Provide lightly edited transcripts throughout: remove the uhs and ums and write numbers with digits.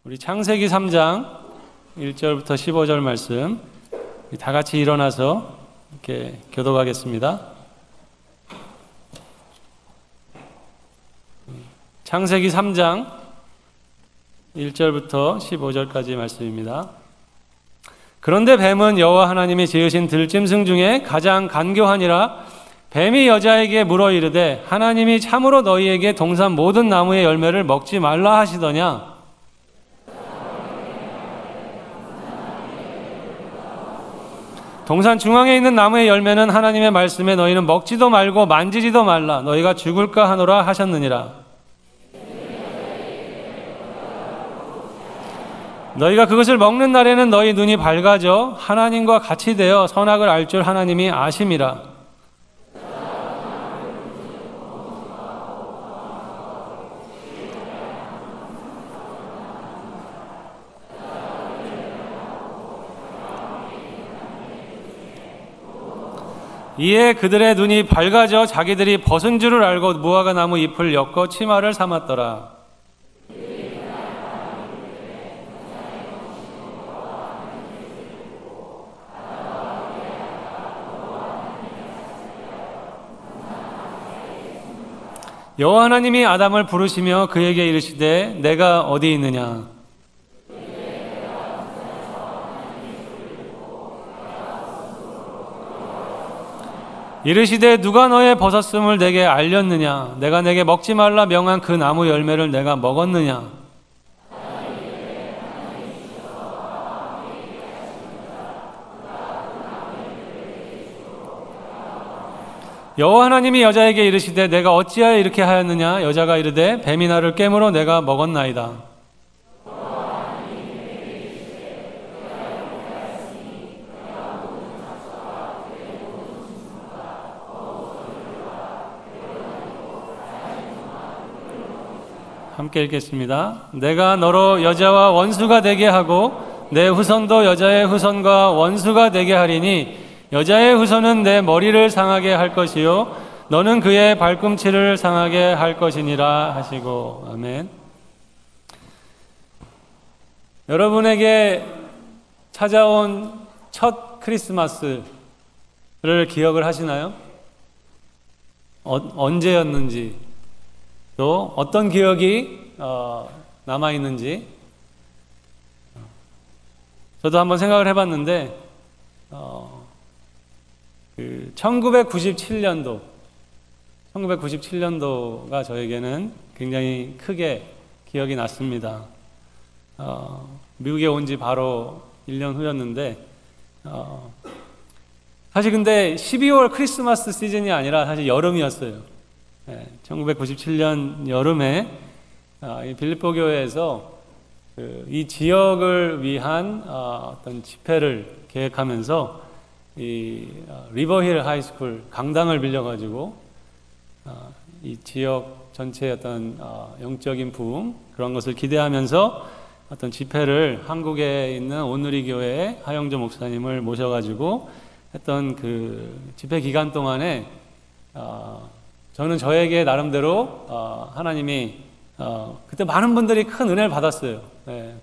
우리 창세기 3장 1절부터 15절 말씀 다 같이 일어나서 이렇게 교독하겠습니다. 창세기 3장 1절부터 15절까지 말씀입니다. 그런데 뱀은 여호와 하나님이 지으신 들짐승 중에 가장 간교하니라. 뱀이 여자에게 물어 이르되 하나님이 참으로 너희에게 동산 모든 나무의 열매를 먹지 말라 하시더냐? 동산 중앙에 있는 나무의 열매는 하나님의 말씀에 너희는 먹지도 말고 만지지도 말라. 너희가 죽을까 하노라 하셨느니라. 너희가 그것을 먹는 날에는 너희 눈이 밝아져 하나님과 같이 되어 선악을 알 줄 하나님이 아심이라. 이에 그들의 눈이 밝아져 자기들이 벗은 줄을 알고 무화과 나무 잎을 엮어 치마를 삼았더라. 여호와 하나님이 아담을 부르시며 그에게 이르시되 내가 어디 있느냐? 이르시되 누가 너의 벗었음을 내게 알렸느냐? 내가 내게 먹지 말라 명한 그 나무 열매를 내가 먹었느냐? 여호와 하나님이 여자에게 이르시되 내가 어찌하여 이렇게 하였느냐? 여자가 이르되 뱀이 나를 깨물어 내가 먹었나이다. 함께 읽겠습니다. 내가 너로 여자와 원수가 되게 하고 내 후손도 여자의 후손과 원수가 되게 하리니 여자의 후손은 내 머리를 상하게 할 것이요 너는 그의 발꿈치를 상하게 할 것이니라 하시고. 아멘. 여러분에게 찾아온 첫 크리스마스를 기억을 하시나요? 언제였는지, 또 어떤 기억이 남아있는지. 저도 한번 생각을 해봤는데 1997년도가 저에게는 굉장히 크게 기억이 났습니다. 미국에 온 지 바로 1년 후였는데 사실 근데 12월 크리스마스 시즌이 아니라 사실 여름이었어요. 1997년 여름에 빌립보 교회에서 이 지역을 위한 어떤 집회를 계획하면서 이 리버힐 하이스쿨 강당을 빌려가지고 이 지역 전체의 어떤 영적인 부흥 그런 것을 기대하면서 어떤 집회를 한국에 있는 온누리 교회의 하영조 목사님을 모셔가지고 했던 그 집회 기간 동안에 저는 저에게 나름대로 하나님이 그때 많은 분들이 큰 은혜를 받았어요.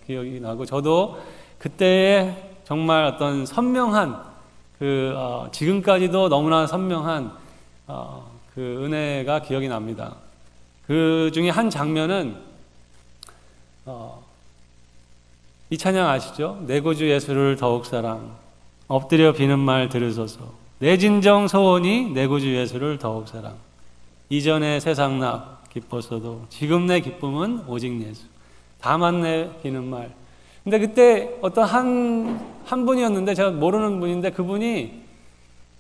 기억이 나고 저도 그때의 정말 어떤 선명한 지금까지도 너무나 선명한 그 은혜가 기억이 납니다. 그 중에 한 장면은 이 찬양 아시죠? 내 구주 예수를 더욱 사랑 엎드려 비는 말 들으소서 내 진정 소원이 내 구주 예수를 더욱 사랑 이전의 세상 나 기뻤어도 지금 내 기쁨은 오직 예수 다만 내 비는 말. 근데 그때 어떤 한 분이었는데 제가 모르는 분인데 그분이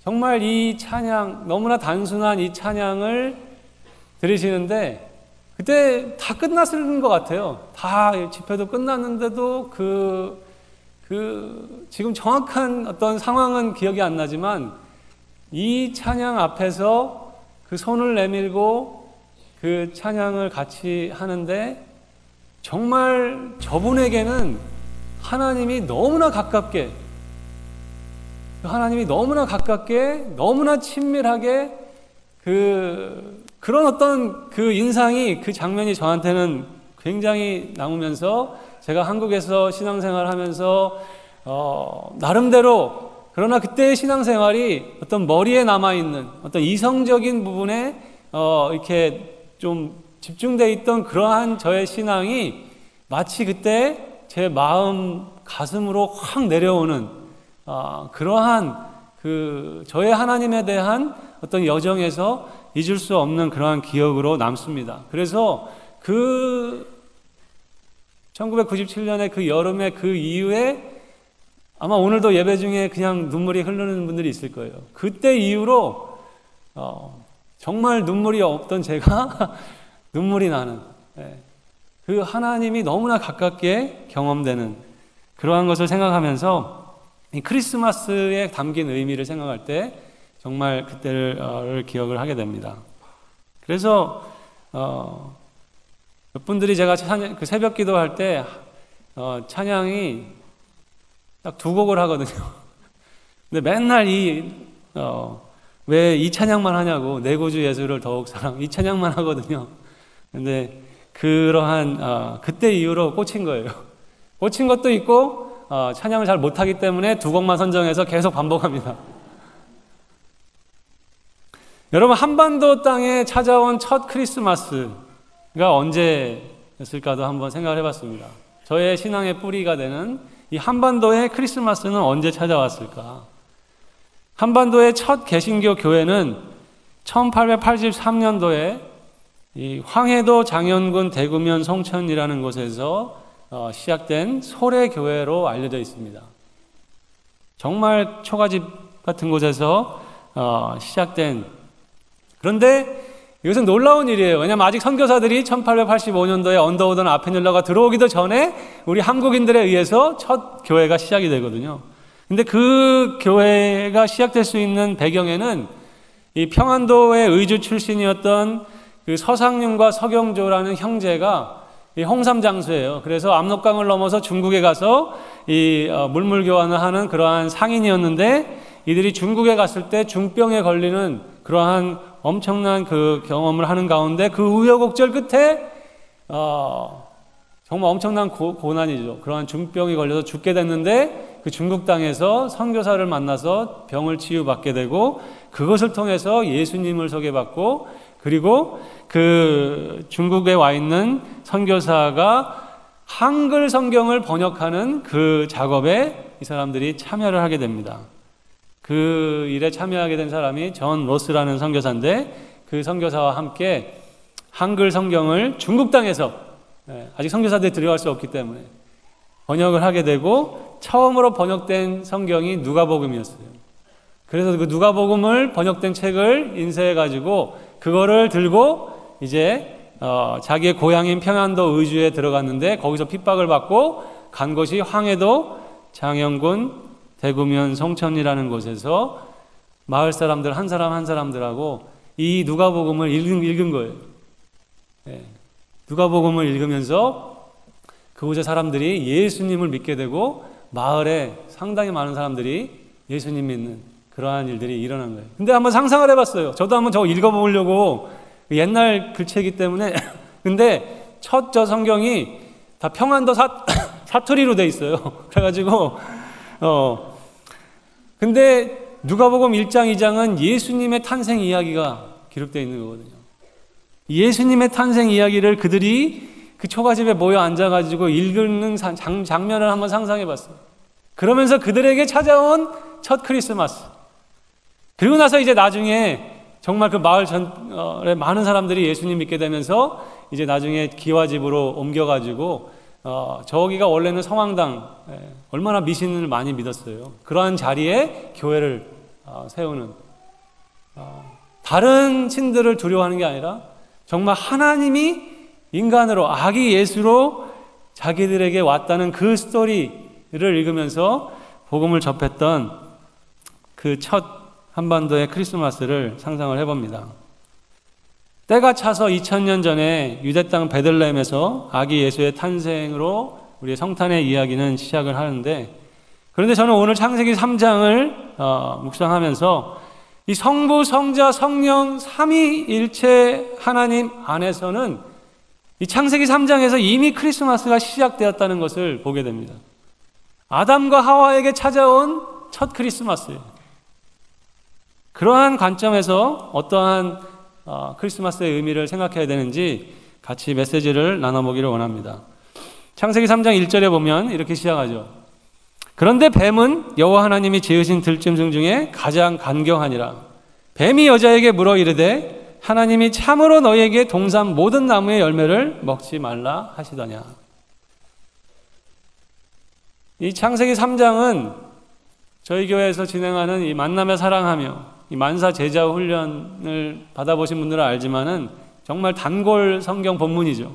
정말 이 찬양 너무나 단순한 이 찬양을 들으시는데 그때 다 끝났을 것 같아요. 다 집회도 끝났는데도 지금 정확한 어떤 상황은 기억이 안 나지만 이 찬양 앞에서 그 손을 내밀고 그 찬양을 같이 하는데 정말 저분에게는 하나님이 너무나 가깝게 너무나 친밀하게 그런 어떤 그 인상이 그 장면이 저한테는 굉장히 남으면서 제가 한국에서 신앙생활을 하면서 나름대로, 그러나 그때의 신앙생활이 어떤 머리에 남아있는 어떤 이성적인 부분에 이렇게 좀 집중되어 있던 그러한 저의 신앙이 마치 그때 제 마음 가슴으로 확 내려오는 그러한 저의 하나님에 대한 어떤 여정에서 잊을 수 없는 그러한 기억으로 남습니다. 그래서 1997년에 그 여름에 그 이후에 아마 오늘도 예배 중에 그냥 눈물이 흐르는 분들이 있을 거예요. 그때 이후로 정말 눈물이 없던 제가 눈물이 나는, 그 하나님이 너무나 가깝게 경험되는 그러한 것을 생각하면서 이 크리스마스에 담긴 의미를 생각할 때 정말 그때를 기억을 하게 됩니다. 그래서 몇 분들이 제가 그 새벽 기도할 때 찬양이 딱 두 곡을 하거든요. 근데 맨날 왜 이 찬양만 하냐고, 내 구주 예수를 더욱 사랑, 이 찬양만 하거든요. 근데 그러한 그때 이후로 꽂힌 거예요. 꽂힌 것도 있고 찬양을 잘 못하기 때문에 두 곡만 선정해서 계속 반복합니다. 여러분, 한반도 땅에 찾아온 첫 크리스마스가 언제였을까도 한번 생각을 해봤습니다. 저의 신앙의 뿌리가 되는 이 한반도의 크리스마스는 언제 찾아왔을까? 한반도의 첫 개신교 교회는 1883년도에 이 황해도 장현군 대구면 송천이라는 곳에서 시작된 소래교회로 알려져 있습니다. 정말 초가집 같은 곳에서 시작된, 그런데 이것은 놀라운 일이에요. 왜냐하면 아직 선교사들이 1885년도에 언더우던 아펜율러가 들어오기도 전에 우리 한국인들에 의해서 첫 교회가 시작이 되거든요. 근데 그 교회가 시작될 수 있는 배경에는 이 평안도의 의주 출신이었던 그 서상윤과 서경조라는 형제가 이 홍삼장수예요. 그래서 압록강을 넘어서 중국에 가서 이 물물 교환을 하는 그러한 상인이었는데, 이들이 중국에 갔을 때 중병에 걸리는 그러한 엄청난 그 경험을 하는 가운데 그 우여곡절 끝에 정말 엄청난 고난이죠. 그러한 중병이 걸려서 죽게 됐는데 그 중국 땅에서 선교사를 만나서 병을 치유받게 되고, 그것을 통해서 예수님을 소개받고, 그리고 그 중국에 와 있는 선교사가 한글 성경을 번역하는 그 작업에 이 사람들이 참여를 하게 됩니다. 그 일에 참여하게 된 사람이 존 로스라는 선교사인데, 그 선교사와 함께 한글 성경을 중국 땅에서, 아직 선교사들이 들어갈 수 없기 때문에 번역을 하게 되고, 처음으로 번역된 성경이 누가복음이었어요. 그래서 그 누가복음을 번역된 책을 인쇄해가지고 그거를 들고 이제 자기의 고향인 평안도 의주에 들어갔는데, 거기서 핍박을 받고 간 곳이 황해도 장현군 대구면 송천이라는 곳에서 마을 사람들 한 사람 한 사람들하고 이 누가복음을 읽은 거예요. 누가복음을 읽으면서 그곳의 사람들이 예수님을 믿게 되고, 마을에 상당히 많은 사람들이 예수님 믿는 그러한 일들이 일어난 거예요. 근데 한번 상상을 해봤어요. 저도 한번 저거 읽어보려고, 옛날 글책이기 때문에. 근데 첫 저 성경이 다 평안도 사투리로 돼 있어요. 그래가지고 근데 누가복음 1장 2장은 예수님의 탄생 이야기가 기록되어 있는 거거든요. 예수님의 탄생 이야기를 그들이 그 초가집에 모여 앉아가지고 읽는 장면을 한번 상상해 봤어요. 그러면서 그들에게 찾아온 첫 크리스마스. 그리고 나서 이제 나중에 정말 그 마을 전에 많은 사람들이 예수님 믿게 되면서 이제 나중에 기와집으로 옮겨가지고 저기가 원래는 성황당, 얼마나 미신을 많이 믿었어요. 그러한 자리에 교회를 세우는, 다른 신들을 두려워하는 게 아니라 정말 하나님이 인간으로, 아기 예수로 자기들에게 왔다는 그 스토리를 읽으면서 복음을 접했던 그 첫 한반도의 크리스마스를 상상을 해봅니다. 때가 차서 2000년 전에 유대 땅 베들레헴에서 아기 예수의 탄생으로 우리의 성탄의 이야기는 시작을 하는데, 그런데 저는 오늘 창세기 3장을 묵상하면서 이 성부, 성자, 성령 삼위일체 하나님 안에서는 이 창세기 3장에서 이미 크리스마스가 시작되었다는 것을 보게 됩니다. 아담과 하와에게 찾아온 첫 크리스마스예요. 그러한 관점에서 어떠한 크리스마스의 의미를 생각해야 되는지 같이 메시지를 나눠보기를 원합니다. 창세기 3장 1절에 보면 이렇게 시작하죠. 그런데 뱀은 여호와 하나님이 지으신 들짐승 중에 가장 간경하니라. 뱀이 여자에게 물어 이르되 하나님이 참으로 너희에게 동산 모든 나무의 열매를 먹지 말라 하시더냐. 이 창세기 3장은 저희 교회에서 진행하는 이 만남에 사랑하며 이 만사 제자 훈련을 받아보신 분들은 알지만은 정말 단골 성경 본문이죠.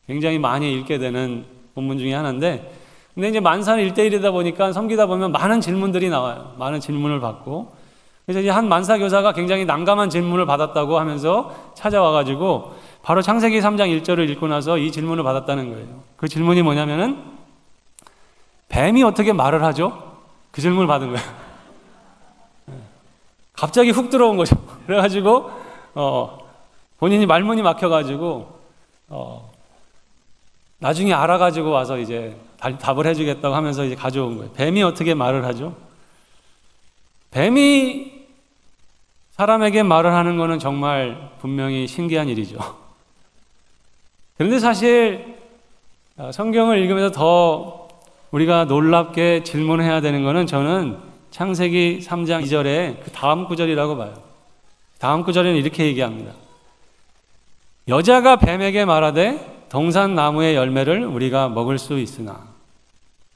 굉장히 많이 읽게 되는 본문 중에 하나인데, 근데 이제 만사는 1대1이다 보니까 섬기다 보면 많은 질문들이 나와요. 많은 질문을 받고. 그래서 이제 한 만사 교사가 굉장히 난감한 질문을 받았다고 하면서 찾아와가지고 바로 창세기 3장 1절을 읽고 나서 이 질문을 받았다는 거예요. 그 질문이 뭐냐면은 뱀이 어떻게 말을 하죠? 그 질문을 받은 거예요. 갑자기 훅 들어온 거죠. 그래가지고 본인이 말문이 막혀가지고 나중에 알아가지고 와서 이제 답을 해주겠다고 하면서 이제 가져온 거예요. 뱀이 어떻게 말을 하죠? 뱀이 사람에게 말을 하는 거는 정말 분명히 신기한 일이죠. 그런데 사실 성경을 읽으면서 더 우리가 놀랍게 질문해야 되는 거는 저는 창세기 3장 2절에 그 다음 구절이라고 봐요. 다음 구절에는 이렇게 얘기합니다. 여자가 뱀에게 말하되 동산 나무의 열매를 우리가 먹을 수 있으나.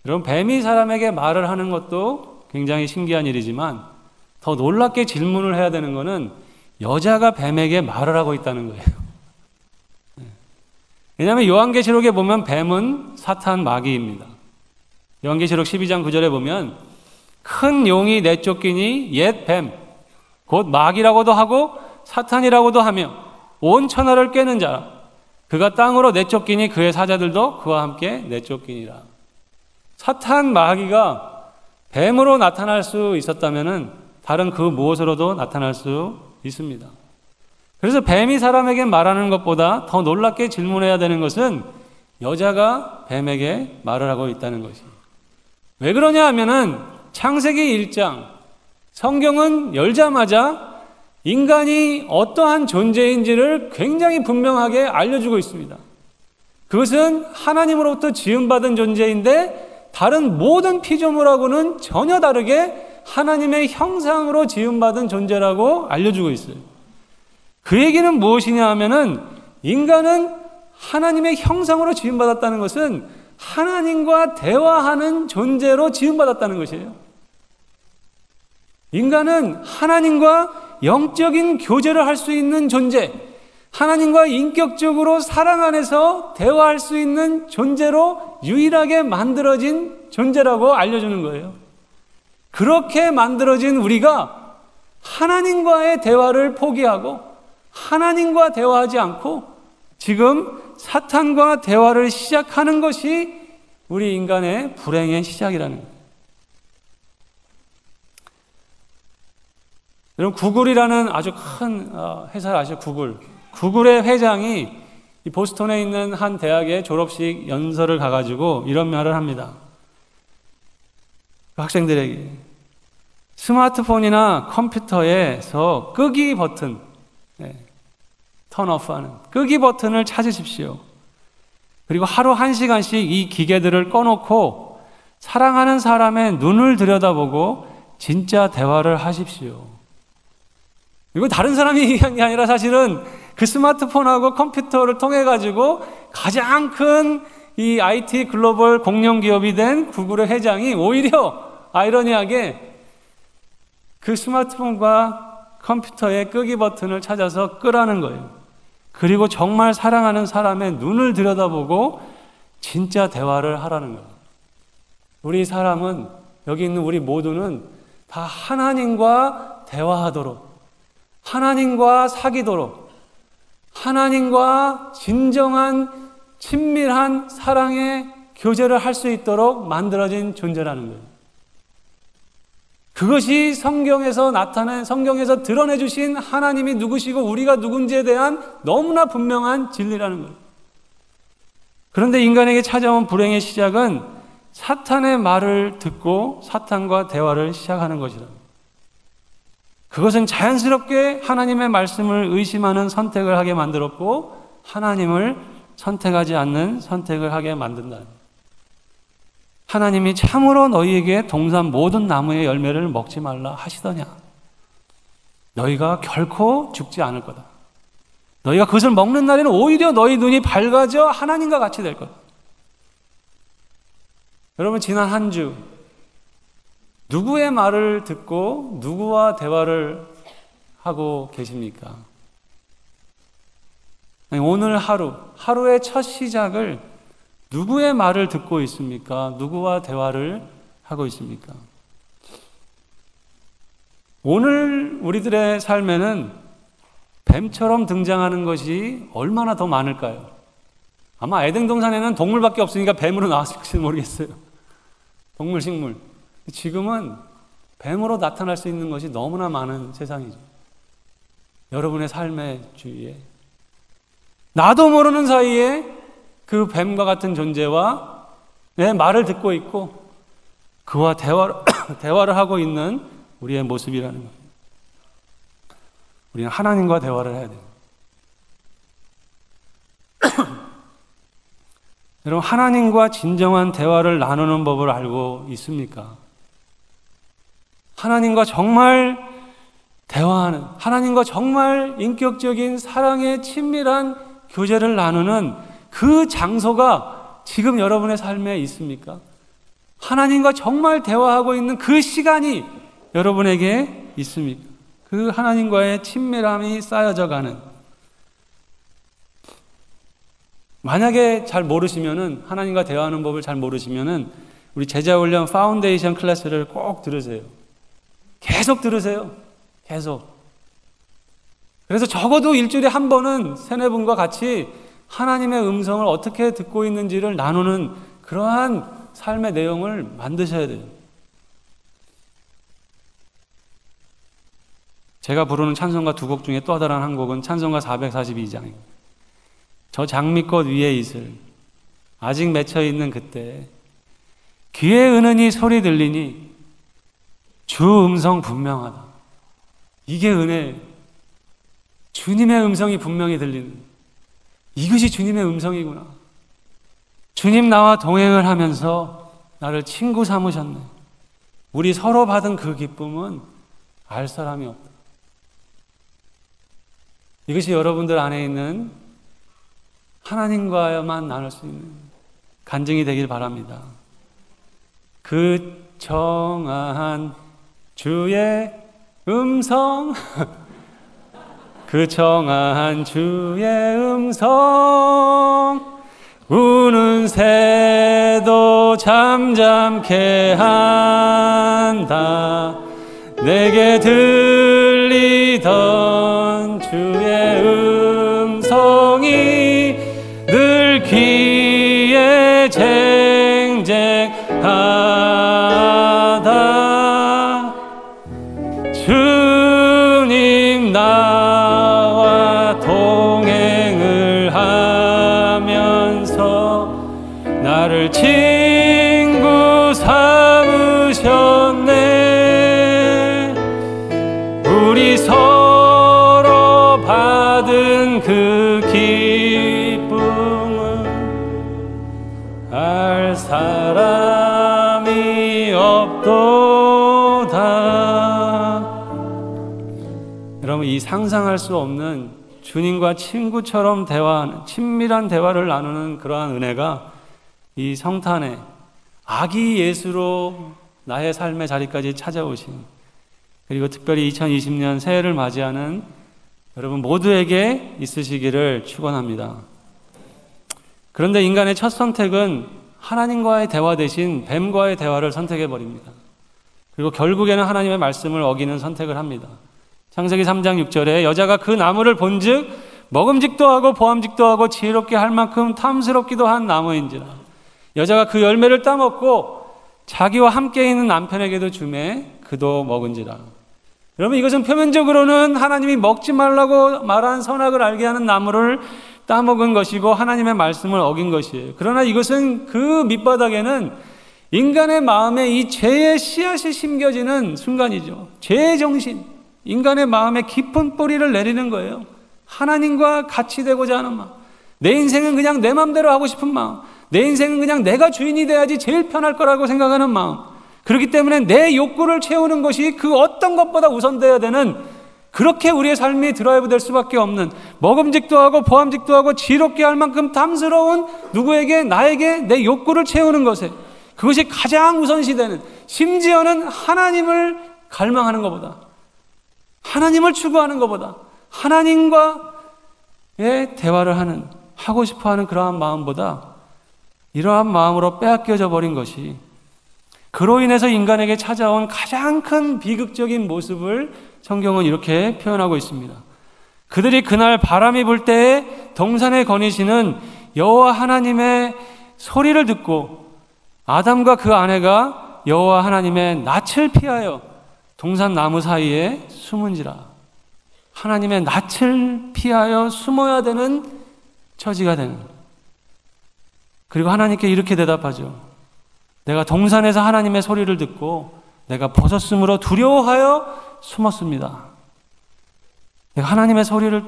여러분, 뱀이 사람에게 말을 하는 것도 굉장히 신기한 일이지만 더 놀랍게 질문을 해야 되는 것은 여자가 뱀에게 말을 하고 있다는 거예요. 왜냐하면 요한계시록에 보면 뱀은 사탄 마귀입니다. 요한계시록 12장 9절에 보면 큰 용이 내쫓기니 옛 뱀, 곧 마귀라고도 하고 사탄이라고도 하며 온 천하를 꿰는 자라. 그가 땅으로 내쫓기니 그의 사자들도 그와 함께 내쫓기니라. 사탄 마귀가 뱀으로 나타날 수 있었다면은 다른 그 무엇으로도 나타날 수 있습니다. 그래서 뱀이 사람에게 말하는 것보다 더 놀랍게 질문해야 되는 것은 여자가 뱀에게 말을 하고 있다는 것입니다. 왜 그러냐 하면은 창세기 1장 성경은 열자마자 인간이 어떠한 존재인지를 굉장히 분명하게 알려주고 있습니다. 그것은 하나님으로부터 지음받은 존재인데 다른 모든 피조물하고는 전혀 다르게 하나님의 형상으로 지음받은 존재라고 알려주고 있어요. 그 얘기는 무엇이냐 하면은 인간은 하나님의 형상으로 지음받았다는 것은 하나님과 대화하는 존재로 지음받았다는 것이에요. 인간은 하나님과 영적인 교제를 할 수 있는 존재, 하나님과 인격적으로 사랑 안에서 대화할 수 있는 존재로 유일하게 만들어진 존재라고 알려주는 거예요. 그렇게 만들어진 우리가 하나님과의 대화를 포기하고 하나님과 대화하지 않고 지금 사탄과 대화를 시작하는 것이 우리 인간의 불행의 시작이라는 거예요. 여러분, 구글이라는 아주 큰 회사를 아시죠? 구글의 회장이 이 보스턴에 있는 한 대학의 졸업식 연설을 가가지고 이런 말을 합니다. 학생들에게 스마트폰이나 컴퓨터에서 끄기 버튼, 턴 오프하는 끄기 버튼을 찾으십시오. 그리고 하루 1시간씩 이 기계들을 꺼놓고 사랑하는 사람의 눈을 들여다보고 진짜 대화를 하십시오. 이거 다른 사람이 얘기한 게 아니라 사실은 그 스마트폰하고 컴퓨터를 통해 가지고 가장 큰 이 IT 글로벌 공룡 기업이 된 구글의 회장이 오히려 아이러니하게 그 스마트폰과 컴퓨터의 끄기 버튼을 찾아서 끄라는 거예요. 그리고 정말 사랑하는 사람의 눈을 들여다보고 진짜 대화를 하라는 거예요. 우리 사람은, 여기 있는 우리 모두는 다 하나님과 대화하도록, 하나님과 사귀도록, 하나님과 진정한 친밀한 사랑의 교제를 할 수 있도록 만들어진 존재라는 거예요. 그것이 성경에서 드러내 주신 하나님이 누구시고 우리가 누군지에 대한 너무나 분명한 진리라는 거예요. 그런데 인간에게 찾아온 불행의 시작은 사탄의 말을 듣고 사탄과 대화를 시작하는 것이다. 그것은 자연스럽게 하나님의 말씀을 의심하는 선택을 하게 만들었고 하나님을 선택하지 않는 선택을 하게 만든다. 하나님이 참으로 너희에게 동산 모든 나무의 열매를 먹지 말라 하시더냐? 너희가 결코 죽지 않을 거다. 너희가 그것을 먹는 날에는 오히려 너희 눈이 밝아져 하나님과 같이 될 거다. 여러분, 지난 한 주 누구의 말을 듣고 누구와 대화를 하고 계십니까? 오늘 하루의 첫 시작을 누구의 말을 듣고 있습니까? 누구와 대화를 하고 있습니까? 오늘 우리들의 삶에는 뱀처럼 등장하는 것이 얼마나 더 많을까요? 아마 에덴 동산에는 동물밖에 없으니까 뱀으로 나왔을지 모르겠어요. 동물, 식물. 지금은 뱀으로 나타날 수 있는 것이 너무나 많은 세상이죠. 여러분의 삶의 주위에 나도 모르는 사이에 그 뱀과 같은 존재와 내 말을 듣고 있고 그와 대화를 하고 있는 우리의 모습이라는 거예요. 우리는 하나님과 대화를 해야 돼요. 여러분, 하나님과 진정한 대화를 나누는 법을 알고 있습니까? 하나님과 정말 대화하는, 하나님과 정말 인격적인 사랑의 친밀한 교제를 나누는 그 장소가 지금 여러분의 삶에 있습니까? 하나님과 정말 대화하고 있는 그 시간이 여러분에게 있습니까? 그 하나님과의 친밀함이 쌓여져 가는. 만약에 잘 모르시면은, 하나님과 대화하는 법을 잘 모르시면은 우리 제자훈련 파운데이션 클래스를 꼭 들으세요. 계속 들으세요. 계속. 그래서 적어도 일주일에 한 번은 세네 분과 같이 하나님의 음성을 어떻게 듣고 있는지를 나누는 그러한 삶의 내용을 만드셔야 돼요. 제가 부르는 찬송가 두 곡 중에 또 다른 한 곡은 찬송가 442장입니다. 저 장미꽃 위에 있을 아직 맺혀있는 그때 귀에 은은히 소리 들리니 주 음성 분명하다. 이게 은혜예요. 주님의 음성이 분명히 들리는, 이것이 주님의 음성이구나. 주님 나와 동행을 하면서 나를 친구 삼으셨네. 우리 서로 받은 그 기쁨은 알 사람이 없다. 이것이 여러분들 안에 있는 하나님과만 나눌 수 있는 간증이 되길 바랍니다. 그 청아한 주의 음성 그 청아한 주의 음성 우는 새도 잠잠케 한다. 내게 들리던 주의 음성이 늘 귀에 쟁쟁하다. 주님 나와 동행을 하면서 나를 친구 삼으셨네. 우리 서로 받은 그 기쁨은 알 사람이 없도다. 여러분, 이 상상할 수 없는 주님과 친구처럼 대화하는, 친밀한 대화를 나누는 그러한 은혜가 이 성탄에 아기 예수로 나의 삶의 자리까지 찾아오신, 그리고 특별히 2020년 새해를 맞이하는 여러분 모두에게 있으시기를 축원합니다. 그런데 인간의 첫 선택은 하나님과의 대화 대신 뱀과의 대화를 선택해버립니다. 그리고 결국에는 하나님의 말씀을 어기는 선택을 합니다. 창세기 3장 6절에 여자가 그 나무를 본즉 먹음직도 하고 보암직도 하고 지혜롭게 할 만큼 탐스럽기도 한 나무인지라. 여자가 그 열매를 따먹고 자기와 함께 있는 남편에게도 주매 그도 먹은지라. 여러분, 이것은 표면적으로는 하나님이 먹지 말라고 말한 선악을 알게 하는 나무를 따먹은 것이고 하나님의 말씀을 어긴 것이에요. 그러나 이것은 그 밑바닥에는 인간의 마음에 이 죄의 씨앗이 심겨지는 순간이죠. 죄의 정신, 인간의 마음에 깊은 뿌리를 내리는 거예요. 하나님과 같이 되고자 하는 마음, 내 인생은 그냥 내 마음대로 하고 싶은 마음, 내 인생은 그냥 내가 주인이 돼야지 제일 편할 거라고 생각하는 마음, 그렇기 때문에 내 욕구를 채우는 것이 그 어떤 것보다 우선돼야 되는, 그렇게 우리의 삶이 드라이브 될 수밖에 없는, 먹음직도 하고 보암직도 하고 지롭게 할 만큼 탐스러운 누구에게, 나에게 내 욕구를 채우는 것에, 그것이 가장 우선시되는, 심지어는 하나님을 갈망하는 것보다, 하나님을 추구하는 것보다, 하나님과의 대화를 하고 싶어하는 그러한 마음보다 이러한 마음으로 빼앗겨져 버린 것이, 그로 인해서 인간에게 찾아온 가장 큰 비극적인 모습을 성경은 이렇게 표현하고 있습니다. 그들이 그날 바람이 불 때에 동산에 거니시는 여호와 하나님의 소리를 듣고 아담과 그 아내가 여호와 하나님의 낯을 피하여 동산 나무 사이에 숨은지라. 하나님의 낯을 피하여 숨어야 되는 처지가 되는. 그리고 하나님께 이렇게 대답하죠. 내가 동산에서 하나님의 소리를 듣고 내가 벗었으므로 두려워하여 숨었습니다. 내가 하나님의 소리를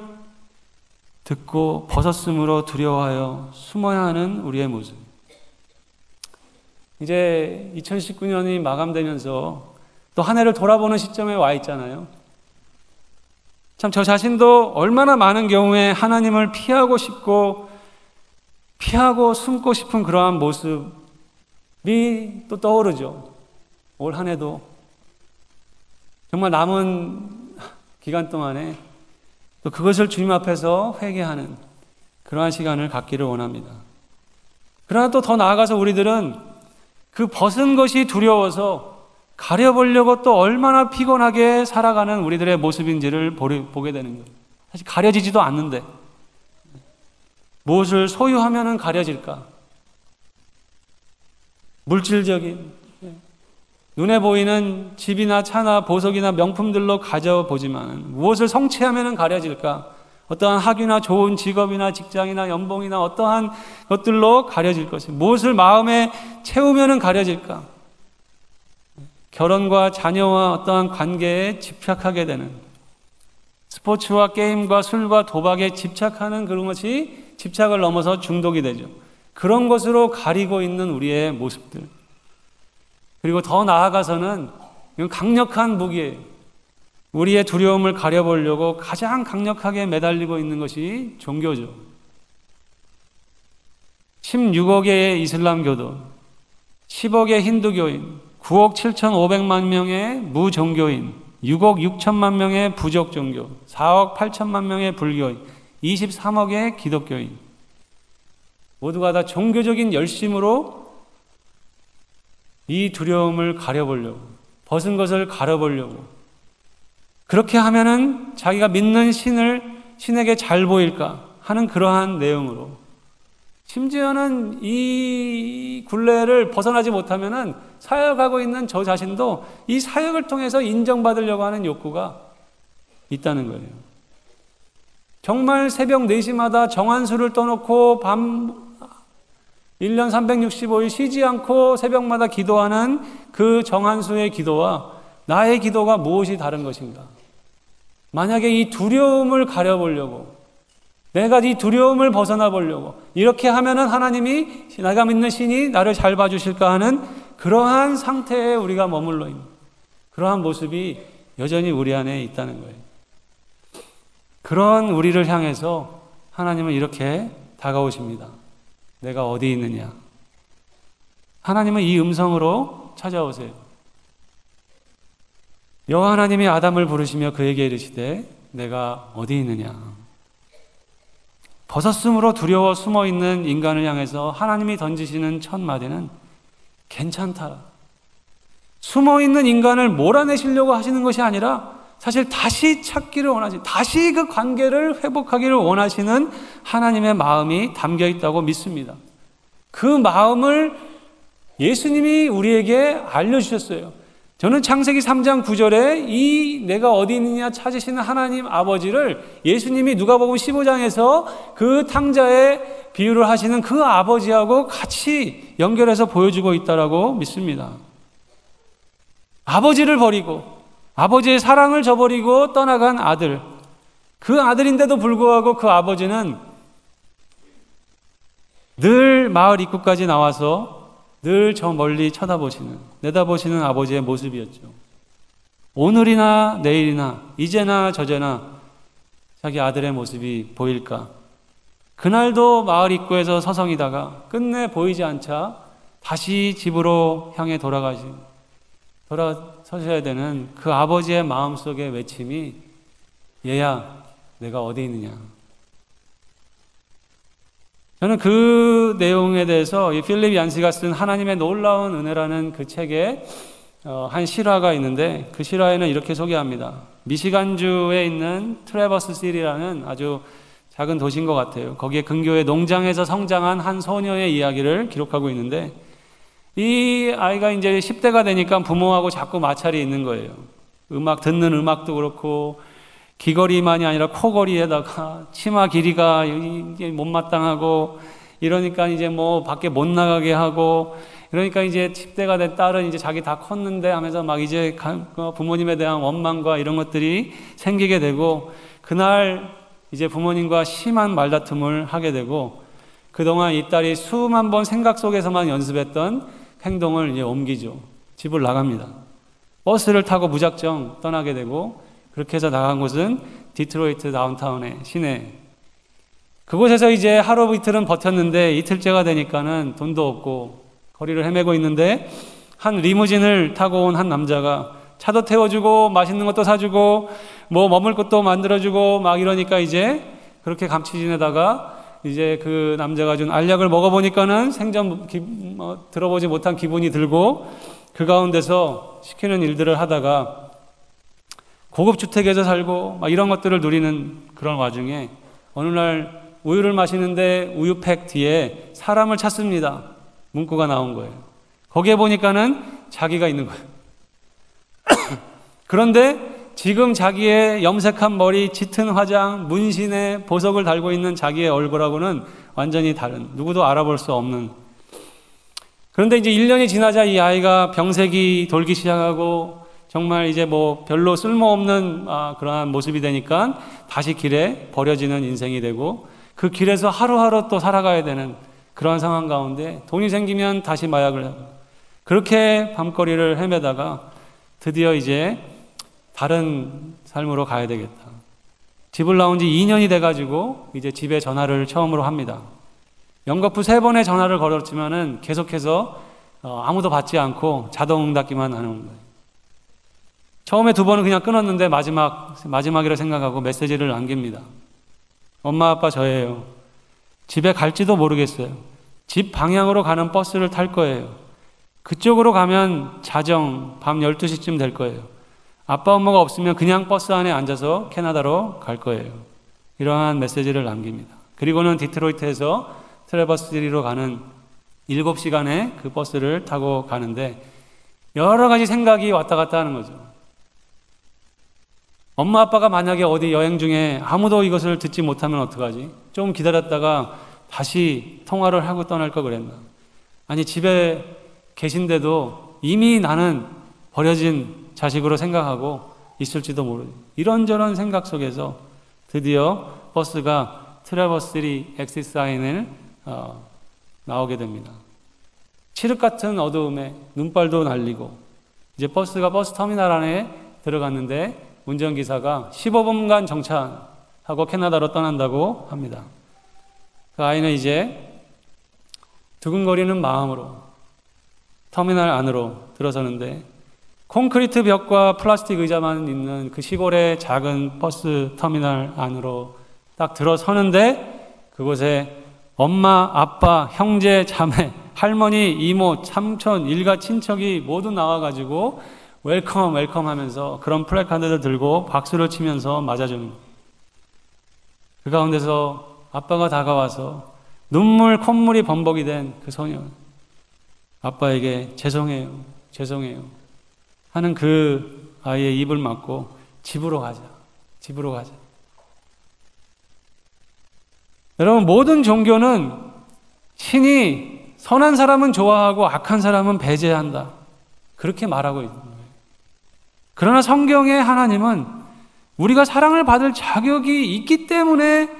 듣고 벗었으므로 두려워하여 숨어야 하는 우리의 모습. 이제 2019년이 마감되면서 또 한 해를 돌아보는 시점에 와 있잖아요. 참 저 자신도 얼마나 많은 경우에 하나님을 피하고 싶고 피하고 숨고 싶은 그러한 모습이 또 떠오르죠. 올 한 해도 정말 남은 기간 동안에 또 그것을 주님 앞에서 회개하는 그러한 시간을 갖기를 원합니다. 그러나 또 더 나아가서 우리들은 그 벗은 것이 두려워서 가려보려고 또 얼마나 피곤하게 살아가는 우리들의 모습인지를 보게 되는 거예요. 사실 가려지지도 않는데 무엇을 소유하면은 가려질까? 물질적인, 눈에 보이는 집이나 차나 보석이나 명품들로 가져보지만 무엇을 성취하면은 가려질까? 어떠한 학위나 좋은 직업이나 직장이나 연봉이나 어떠한 것들로 가려질 것이, 무엇을 마음에 채우면은 가려질까? 결혼과 자녀와 어떠한 관계에 집착하게 되는, 스포츠와 게임과 술과 도박에 집착하는 그런 것이 집착을 넘어서 중독이 되죠. 그런 것으로 가리고 있는 우리의 모습들. 그리고 더 나아가서는 이건 강력한 무기예요. 우리의 두려움을 가려보려고 가장 강력하게 매달리고 있는 것이 종교죠. 16억의 이슬람교도, 10억의 힌두교인, 9억 7,500만 명의 무종교인, 6억 6천만 명의 부족 종교, 4억 8천만 명의 불교인, 23억의 기독교인, 모두가 다 종교적인 열심으로 이 두려움을 가려보려고, 벗은 것을 가려보려고, 그렇게 하면은 자기가 믿는 신에게 잘 보일까 하는 그러한 내용으로, 심지어는 이 굴레를 벗어나지 못하면은 사역하고 있는 저 자신도 이 사역을 통해서 인정받으려고 하는 욕구가 있다는 거예요. 정말 새벽 4시마다 정한수를 떠놓고 밤 1년 365일 쉬지 않고 새벽마다 기도하는 그 정한수의 기도와 나의 기도가 무엇이 다른 것인가? 만약에 이 두려움을 가려보려고, 내가 이 두려움을 벗어나 보려고 이렇게 하면은 하나님이, 내가 믿는 신이 나를 잘 봐주실까 하는 그러한 상태에 우리가 머물러 있는 그러한 모습이 여전히 우리 안에 있다는 거예요. 그런 우리를 향해서 하나님은 이렇게 다가오십니다. 내가 어디 있느냐? 하나님은 이 음성으로 찾아오세요. 여호와 하나님이 아담을 부르시며 그에게 이르시되 내가 어디 있느냐? 벗었으므로 두려워 숨어있는 인간을 향해서 하나님이 던지시는 첫 마디는 괜찮다. 숨어있는 인간을 몰아내시려고 하시는 것이 아니라 사실 다시 찾기를 원하시, 다시 그 관계를 회복하기를 원하시는 하나님의 마음이 담겨 있다고 믿습니다. 그 마음을 예수님이 우리에게 알려주셨어요. 저는 창세기 3장 9절에 이 내가 어디 있느냐 찾으시는 하나님 아버지를 예수님이 누가복음 15장에서 그 탕자의 비유를 하시는 그 아버지하고 같이 연결해서 보여주고 있다라고 믿습니다. 아버지를 버리고 아버지의 사랑을 저버리고 떠나간 아들, 그 아들인데도 불구하고 그 아버지는 늘 마을 입구까지 나와서 늘 저 멀리 내다보시는 아버지의 모습이었죠. 오늘이나 내일이나 이제나 저제나 자기 아들의 모습이 보일까? 그날도 마을 입구에서 서성이다가 끝내 보이지 않자 다시 집으로 향해 돌아서셔야 되는 그 아버지의 마음속의 외침이 얘야, 내가 어디 있느냐? 저는 그 내용에 대해서 필립 얀시가 쓴 하나님의 놀라운 은혜라는 그 책에 한 실화가 있는데 그 실화에는 이렇게 소개합니다. 미시간주에 있는 트래버스 시리라는 아주 작은 도시인 것 같아요. 거기에 근교의 농장에서 성장한 한 소녀의 이야기를 기록하고 있는데 이 아이가 이제 10대가 되니까 부모하고 자꾸 마찰이 있는 거예요. 듣는 음악도 그렇고 귀걸이만이 아니라 코걸이에다가 치마 길이가 못마땅하고 이러니까 이제 뭐 밖에 못 나가게 하고 그러니까 이제 10대가 된 딸은 이제 자기 다 컸는데 하면서 막 이제 부모님에 대한 원망과 이런 것들이 생기게 되고 그날 이제 부모님과 심한 말다툼을 하게 되고 그동안 이 딸이 수만 번 생각 속에서만 연습했던 행동을 이제 옮기죠. 집을 나갑니다. 버스를 타고 무작정 떠나게 되고 그렇게 해서 나간 곳은 디트로이트 다운타운의 시내. 그곳에서 이제 하루 이틀은 버텼는데 이틀째가 되니까는 돈도 없고 거리를 헤매고 있는데 한 리무진을 타고 온 한 남자가 차도 태워주고 맛있는 것도 사주고 뭐 머물 것도 만들어주고 막 이러니까 이제 그렇게 감치 지내다가 이제 그 남자가 준 알약을 먹어보니까는 생전 들어보지 못한 기분이 들고 그 가운데서 시키는 일들을 하다가 고급 주택에서 살고 막 이런 것들을 누리는 그런 와중에 어느 날 우유를 마시는데 우유팩 뒤에 사람을 찾습니다. 문구가 나온 거예요. 거기에 보니까는 자기가 있는 거예요. 그런데 지금 자기의 염색한 머리, 짙은 화장, 문신에 보석을 달고 있는 자기의 얼굴하고는 완전히 다른, 누구도 알아볼 수 없는. 그런데 이제 1년이 지나자 이 아이가 병색이 돌기 시작하고 정말 이제 뭐 별로 쓸모없는 그러한 모습이 되니까 다시 길에 버려지는 인생이 되고 그 길에서 하루하루 또 살아가야 되는 그러한 상황 가운데 돈이 생기면 다시 마약을 하고 그렇게 밤거리를 헤매다가 드디어 이제 다른 삶으로 가야 되겠다. 집을 나온 지 2년이 돼가지고 이제 집에 전화를 처음으로 합니다. 연거푸 3번의 전화를 걸었지만은 계속해서 아무도 받지 않고 자동응답기만 하는 거예요. 처음에 2번은 그냥 끊었는데 마지막이라 생각하고 메시지를 남깁니다. 엄마 아빠 저예요. 집에 갈지도 모르겠어요. 집 방향으로 가는 버스를 탈 거예요. 그쪽으로 가면 자정 밤 12시쯤 될 거예요. 아빠 엄마가 없으면 그냥 버스 안에 앉아서 캐나다로 갈 거예요. 이러한 메시지를 남깁니다. 그리고는 디트로이트에서 트래버스시리로 가는 7시간의 그 버스를 타고 가는데 여러 가지 생각이 왔다 갔다 하는 거죠. 엄마 아빠가 만약에 어디 여행 중에 아무도 이것을 듣지 못하면 어떡하지? 좀 기다렸다가 다시 통화를 하고 떠날 걸 그랬나? 아니 집에 계신데도 이미 나는 버려진 자식으로 생각하고 있을지도 모르는 이런저런 생각 속에서 드디어 버스가 트래버스3 엑시스 사인을 나오게 됩니다. 칠흑 같은 어두움에 눈발도 날리고 이제 버스가 버스 터미널 안에 들어갔는데 운전기사가 15분간 정차하고 캐나다로 떠난다고 합니다. 그 아이는 이제 두근거리는 마음으로 터미널 안으로 들어서는데 콘크리트 벽과 플라스틱 의자만 있는 그 시골의 작은 버스 터미널 안으로 딱 들어서는데 그곳에 엄마, 아빠, 형제, 자매, 할머니, 이모, 삼촌, 일가 친척이 모두 나와가지고 웰컴 웰컴 하면서 그런 플래카드를 들고 박수를 치면서 맞아주는 그 가운데서 아빠가 다가와서 눈물 콧물이 범벅이 된 그 소녀 아빠에게 죄송해요 하는 그 아이의 입을 막고 집으로 가자. 집으로 가자. 여러분, 모든 종교는 신이 선한 사람은 좋아하고 악한 사람은 배제한다. 그렇게 말하고 있는 거예요. 그러나 성경의 하나님은 우리가 사랑을 받을 자격이 있기 때문이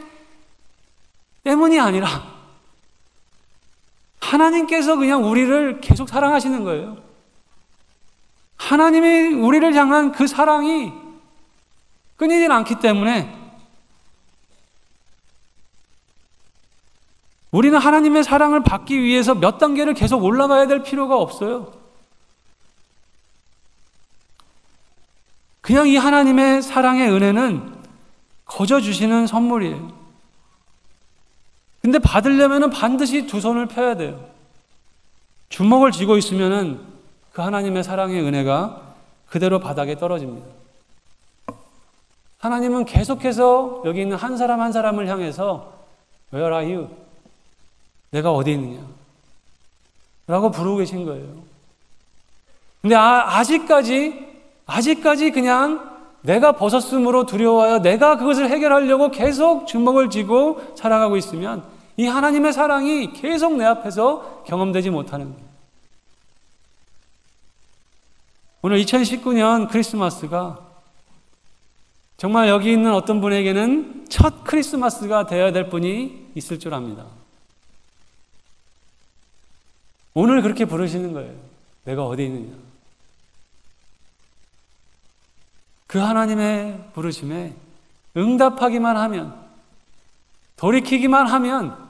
아니라 하나님께서 그냥 우리를 계속 사랑하시는 거예요. 하나님이 우리를 향한 그 사랑이 끊이질 않기 때문에 우리는 하나님의 사랑을 받기 위해서 몇 단계를 계속 올라가야 될 필요가 없어요. 그냥 이 하나님의 사랑의 은혜는 거저 주시는 선물이에요. 근데 받으려면 반드시 두 손을 펴야 돼요. 주먹을 쥐고 있으면 그 하나님의 사랑의 은혜가 그대로 바닥에 떨어집니다. 하나님은 계속해서 여기 있는 한 사람 한 사람을 향해서 Where are you? 내가 어디 있느냐? 라고 부르고 계신 거예요. 근데 아직까지 그냥 내가 벗었으므로 두려워하여 내가 그것을 해결하려고 계속 주먹을 쥐고 살아가고 있으면 이 하나님의 사랑이 계속 내 앞에서 경험되지 못하는 거예요. 오늘 2019년 크리스마스가 정말 여기 있는 어떤 분에게는 첫 크리스마스가 되어야 될 분이 있을 줄 압니다. 오늘 그렇게 부르시는 거예요. 내가 어디 있느냐. 그 하나님의 부르심에 응답하기만 하면, 돌이키기만 하면,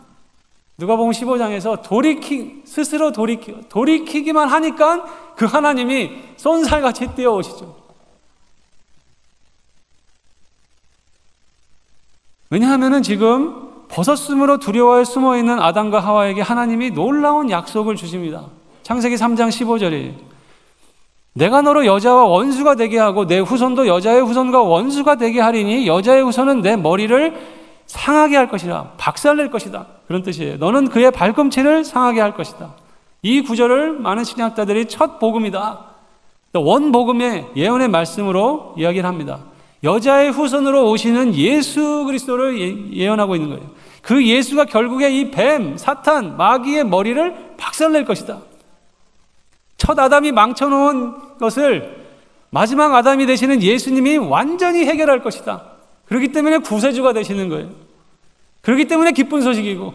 누가복음 15장에서 스스로 돌이키기만 하니까 그 하나님이 쏜살같이 뛰어오시죠. 왜냐하면 지금 벗었으므로 두려워해 숨어있는 아담과 하와에게 하나님이 놀라운 약속을 주십니다. 창세기 3장 15절이에요. 내가 너로 여자와 원수가 되게 하고 내 후손도 여자의 후손과 원수가 되게 하리니 여자의 후손은 내 머리를 상하게 할 것이다. 박살낼 것이다. 그런 뜻이에요. 너는 그의 발꿈치를 상하게 할 것이다. 이 구절을 많은 신학자들이 첫 복음이다, 원복음의 예언의 말씀으로 이야기를 합니다. 여자의 후손으로 오시는 예수 그리스도를 예언하고 있는 거예요. 그 예수가 결국에 이 뱀, 사탄, 마귀의 머리를 박살낼 것이다. 첫 아담이 망쳐놓은 것을 마지막 아담이 되시는 예수님이 완전히 해결할 것이다. 그렇기 때문에 구세주가 되시는 거예요. 그렇기 때문에 기쁜 소식이고,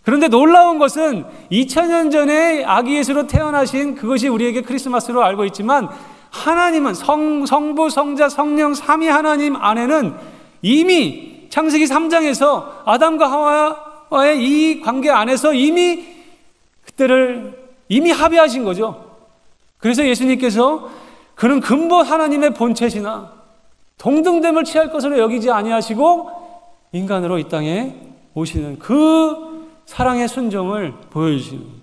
그런데 놀라운 것은 2000년 전에 아기 예수로 태어나신 그것이 우리에게 크리스마스로 알고 있지만, 하나님은 성부, 성자, 성령 삼위 하나님 안에는 이미 창세기 3장에서 아담과 하와의 이 관계 안에서 그때를 합의하신 거죠. 그래서 예수님께서 그는 근본 하나님의 본체시나 동등됨을 취할 것으로 여기지 아니하시고 인간으로 이 땅에 오시는 그 사랑의 순종을 보여주시는 거예요.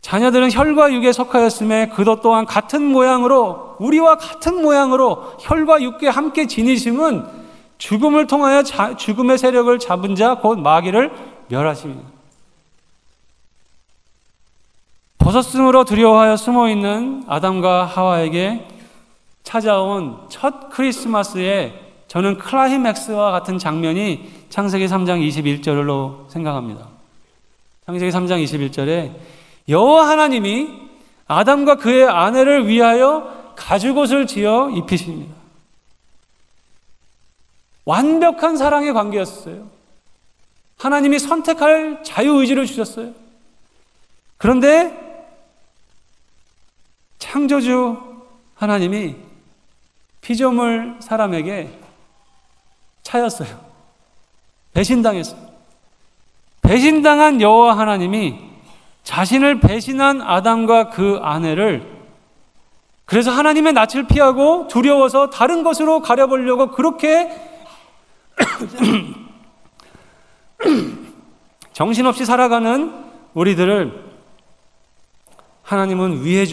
자녀들은 혈과 육에 속하였음에 그도 또한 같은 모양으로, 우리와 같은 모양으로 혈과 육에 함께 지니심은 죽음을 통하여 죽음의 세력을 잡은 자 곧 마귀를 멸하십니다. 벗었으므로 두려워하여 숨어있는 아담과 하와에게 찾아온 첫 크리스마스에 저는 클라이맥스와 같은 장면이 창세기 3장 21절로 생각합니다. 창세기 3장 21절에 여호와 하나님이 아담과 그의 아내를 위하여 가죽옷을 지어 입히십니다. 완벽한 사랑의 관계였어요. 하나님이 선택할 자유의지를 주셨어요. 그런데 창조주 하나님이 피조물 사람에게 차였어요. 배신당했어요. 배신당한 여호와 하나님이 자신을 배신한 아담과 그 아내를, 그래서 하나님의 낯을 피하고 두려워서 다른 것으로 가려보려고 그렇게 정신없이 살아가는 우리들을 하나님은 위해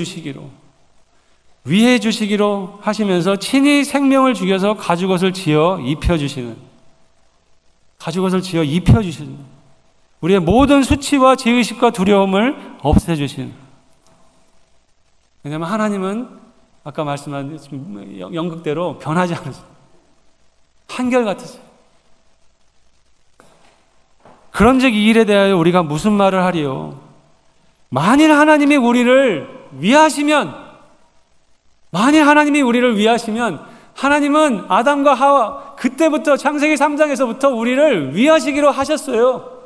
주시기로 하시면서 친히 생명을 죽여서 가죽옷을 지어 입혀주시는, 우리의 모든 수치와 죄의식과 두려움을 없애주시는. 왜냐하면 하나님은 아까 말씀한 연극대로 변하지 않으세요. 한결같으세요. 그런즉 이 일에 대하여 우리가 무슨 말을 하리요? 만일 하나님이 우리를 위하시면, 하나님은 아담과 하와 그때부터 창세기 3장에서부터 우리를 위하시기로 하셨어요.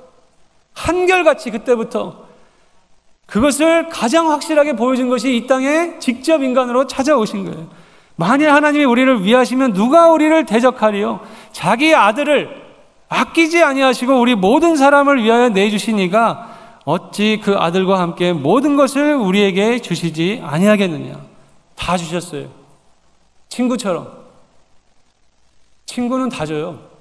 한결같이 그때부터. 그것을 가장 확실하게 보여준 것이 이 땅에 직접 인간으로 찾아오신 거예요. 만일 하나님이 우리를 위하시면 누가 우리를 대적하리요? 자기 아들을 아끼지 아니하시고 우리 모든 사람을 위하여 내주시니가 어찌 그 아들과 함께 모든 것을 우리에게 주시지 아니하겠느냐. 다 주셨어요. 친구처럼. 친구는 다 줘요.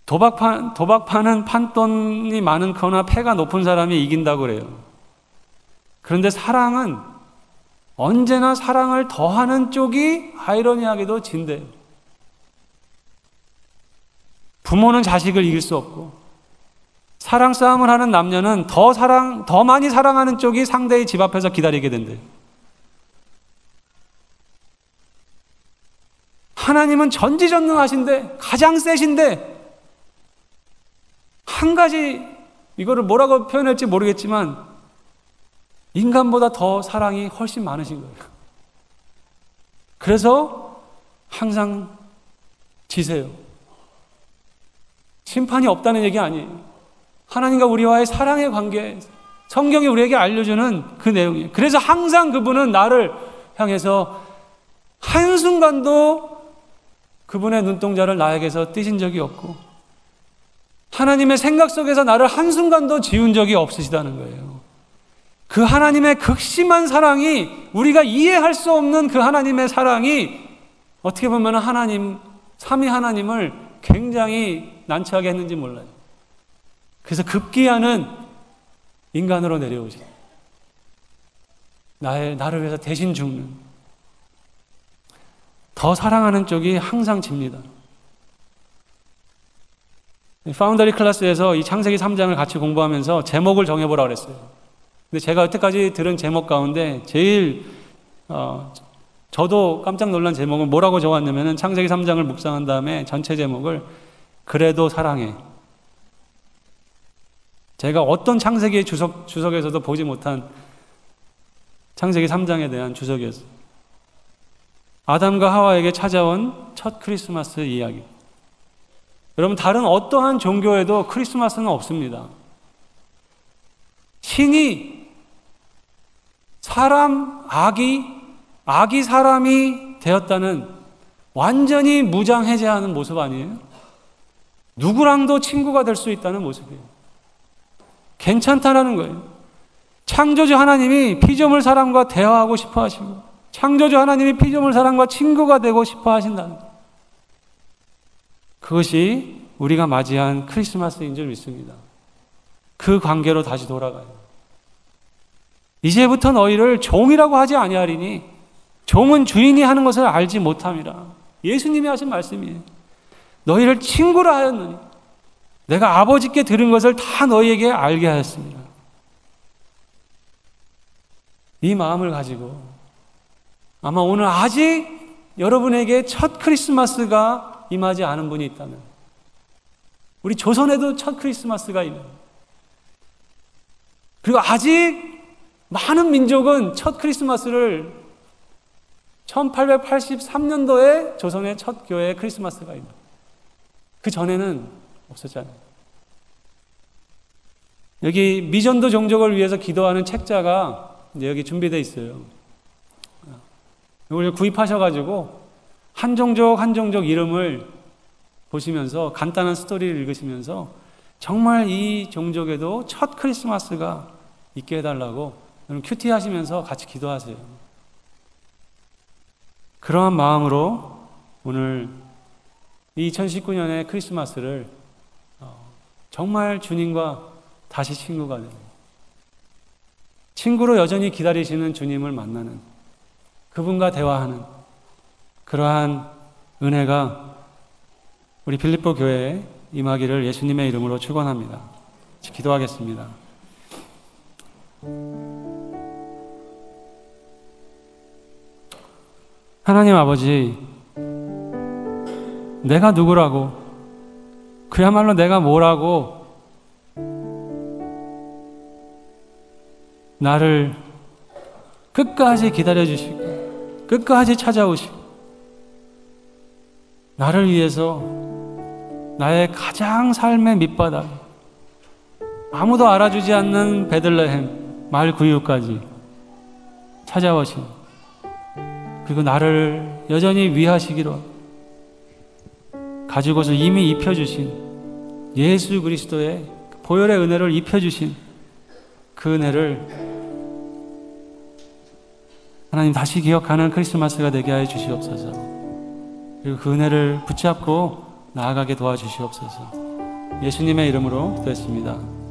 도박파는 판돈이 많거나 패가 높은 사람이 이긴다고 그래요. 그런데 사랑은 언제나 사랑을 더하는 쪽이 아이러니하게도 진대요. 부모는 자식을 이길 수 없고, 사랑 싸움을 하는 남녀는 더 많이 사랑하는 쪽이 상대의 집 앞에서 기다리게 된대요. 하나님은 전지전능하신데, 가장 세신데, 한 가지, 이거를 뭐라고 표현할지 모르겠지만, 인간보다 더 사랑이 훨씬 많으신 거예요. 그래서 항상 지세요. 심판이 없다는 얘기 아니에요. 하나님과 우리와의 사랑의 관계, 성경이 우리에게 알려주는 그 내용이에요. 그래서 항상 그분은 나를 향해서 한순간도 그분의 눈동자를 나에게서 떼신 적이 없고, 하나님의 생각 속에서 나를 한순간도 지운 적이 없으시다는 거예요. 그 하나님의 극심한 사랑이, 우리가 이해할 수 없는 그 하나님의 사랑이 어떻게 보면 하나님, 삼위 하나님을 굉장히 난처하게 했는지 몰라요. 그래서 급기야는 인간으로 내려오죠. 나를 위해서 대신 죽는. 더 사랑하는 쪽이 항상 집니다. 파운더리 클래스에서 이 창세기 3장을 같이 공부하면서 제목을 정해보라고 그랬어요. 근데 제가 여태까지 들은 제목 가운데 제일 저도 깜짝 놀란 제목은 뭐라고 적었냐면은 창세기 3장을 묵상한 다음에 전체 제목을 그래도 사랑해. 제가 어떤 창세기의 주석에서도 보지 못한 창세기 3장에 대한 주석이었어요. 아담과 하와에게 찾아온 첫 크리스마스 이야기. 여러분, 다른 어떠한 종교에도 크리스마스는 없습니다. 신이 아기 사람이 되었다는 완전히 무장해제하는 모습 아니에요? 누구랑도 친구가 될 수 있다는 모습이에요. 괜찮다라는 거예요. 창조주 하나님이 피조물 사람과 대화하고 싶어 하시고, 창조주 하나님이 피조물 사람과 친구가 되고 싶어 하신다는 거예요. 그것이 우리가 맞이한 크리스마스인 줄 믿습니다. 그 관계로 다시 돌아가요. 이제부터 너희를 종이라고 하지 아니하리니 종은 주인이 하는 것을 알지 못함이라. 예수님이 하신 말씀이에요. 너희를 친구라 하였느니 내가 아버지께 들은 것을 다 너희에게 알게 하였습니다. 이 마음을 가지고 아마 오늘 아직 여러분에게 첫 크리스마스가 임하지 않은 분이 있다면, 우리 조선에도 첫 크리스마스가 있는, 그리고 아직 많은 민족은 첫 크리스마스를 1883년도에 조선의 첫 교회의 크리스마스가 있는, 그 전에는 없었잖아요. 여기 미전도 종족을 위해서 기도하는 책자가 여기 준비되어 있어요. 이걸 구입하셔가지고 한 종족 한 종족 이름을 보시면서 간단한 스토리를 읽으시면서 정말 이 종족에도 첫 크리스마스가 있게 해달라고 여러분 큐티 하시면서 같이 기도하세요. 그러한 마음으로 오늘 2019년의 크리스마스를 정말 주님과 다시 친구가 되는, 친구로 여전히 기다리시는 주님을 만나는, 그분과 대화하는 그러한 은혜가 우리 빌립보 교회에 임하기를 예수님의 이름으로 축원합니다. 기도하겠습니다. 하나님 아버지, 내가 누구라고, 그야말로 내가 뭐라고 나를 끝까지 기다려주시고 끝까지 찾아오시고 나를 위해서 나의 가장 삶의 밑바닥, 아무도 알아주지 않는 베들레헴 마을 구유까지 찾아오신, 그리고 나를 여전히 위하시기로 가지고서 이미 입혀주신 예수 그리스도의 보혈의 은혜를 입혀주신 그 은혜를 하나님 다시 기억하는 크리스마스가 되게 하여 주시옵소서. 그리고 그 은혜를 붙잡고 나아가게 도와주시옵소서. 예수님의 이름으로 기도했습니다.